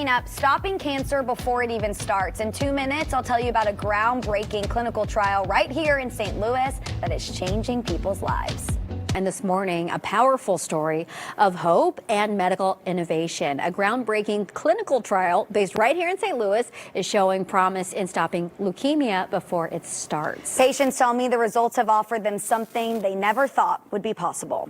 Coming up, stopping cancer before it even starts. In 2 minutes, I'll tell you about a groundbreaking clinical trial right here in St. Louis that is changing people's lives. And this morning, a powerful story of hope and medical innovation. A groundbreaking clinical trial based right here in St. Louis is showing promise in stopping leukemia before it starts. Patients tell me the results have offered them something they never thought would be possible.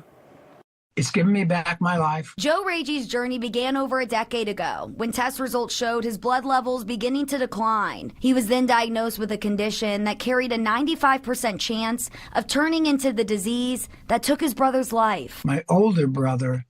It's given me back my life. Joe Ragey's journey began over a decade ago when test results showed his blood levels beginning to decline. He was then diagnosed with a condition that carried a 95% chance of turning into the disease that took his brother's life. My older brother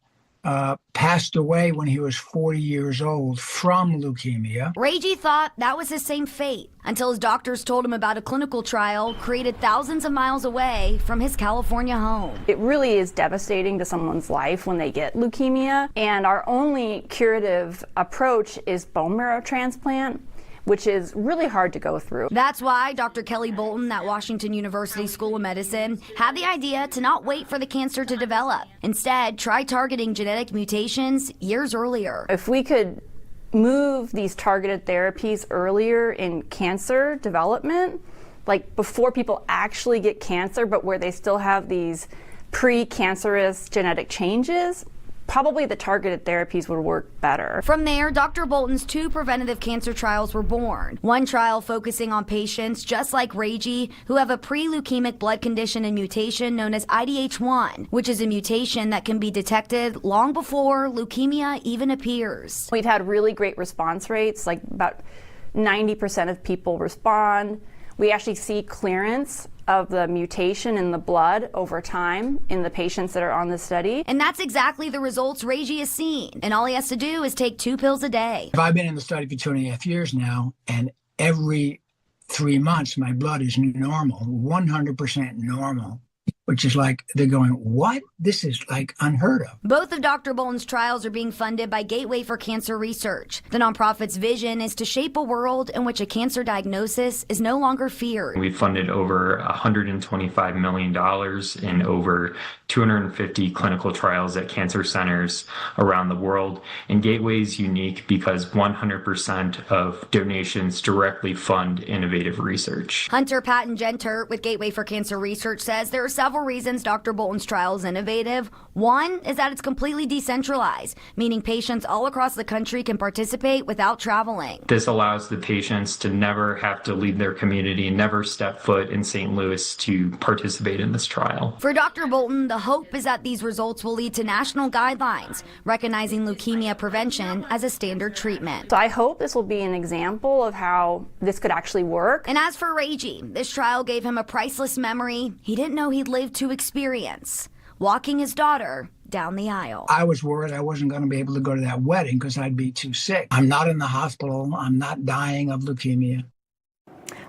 passed away when he was 40 years old from leukemia. Ragey thought that was his same fate until his doctors told him about a clinical trial created thousands of miles away from his California home. It really is devastating to someone's life when they get leukemia, and our only curative approach is bone marrow transplant, which is really hard to go through. That's why Dr. Kelly Bolton at Washington University School of Medicine had the idea to not wait for the cancer to develop. Instead, try targeting genetic mutations years earlier. If we could move these targeted therapies earlier in cancer development, like before people actually get cancer, but where they still have these pre-cancerous genetic changes, probably the targeted therapies would work better. From there, Dr. Bolton's 2 preventative cancer trials were born. One trial focusing on patients just like Ragey who have a pre-leukemic blood condition and mutation known as IDH1, which is a mutation that can be detected long before leukemia even appears. We've had really great response rates, like about 90% of people respond. We actually see clearance of the mutation in the blood over time in the patients that are on the study. And that's exactly the results Ragey has seen. And all he has to do is take 2 pills a day. I've been in the study for 2.5 years now, and every 3 months my blood is normal, 100% normal. Which is like, they're going, what? This is like unheard of. Both of Dr. Bolton's trials are being funded by Gateway for Cancer Research. The nonprofit's vision is to shape a world in which a cancer diagnosis is no longer feared. We funded over $125 million in over 250 clinical trials at cancer centers around the world. And Gateway is unique because 100% of donations directly fund innovative research. Hunter Patton-Genter with Gateway for Cancer Research says there are several reasons Dr. Bolton's trial is innovative. One is that it's completely decentralized, meaning patients all across the country can participate without traveling. This allows the patients to never have to leave their community, never step foot in St. Louis to participate in this trial. For Dr. Bolton, the hope is that these results will lead to national guidelines, recognizing leukemia prevention as a standard treatment. So I hope this will be an example of how this could actually work. And as for Ragey, this trial gave him a priceless memory he didn't know he'd live to experience, walking his daughter down the aisle. I was worried I wasn't going to be able to go to that wedding because I'd be too sick. I'm not in the hospital. I'm not dying of leukemia.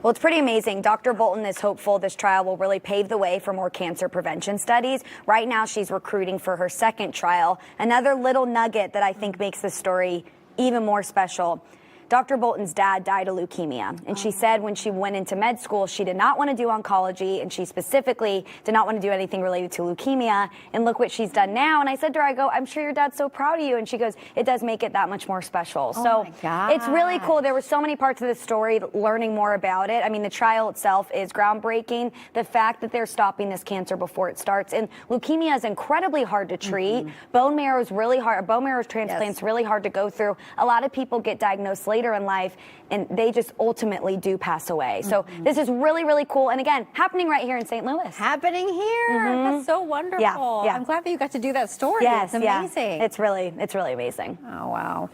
Well, it's pretty amazing. Dr. Bolton is hopeful this trial will really pave the way for more cancer prevention studies. Right now, she's recruiting for her second trial. Another little nugget that I think makes this story even more special. Dr. Bolton's dad died of leukemia, and she said when she went into med school, she did not want to do oncology, and she specifically did not want to do anything related to leukemia, and look what she's done now. And I said to her, I go, I'm sure your dad's so proud of you, and she goes, it does make it that much more special. So it's really cool. There were so many parts of the story, learning more about it. I mean, the trial itself is groundbreaking. The fact that they're stopping this cancer before it starts, and leukemia is incredibly hard to treat. Bone marrow is really hard. Bone marrow transplant's really hard to go through. A lot of people get diagnosed later in life, and they just ultimately do pass away. So this is really, really cool. And again, happening right here in St. Louis. Happening here. That's so wonderful. Yeah. I'm glad that you got to do that story. Yes, it's amazing. It's really amazing. Oh, wow.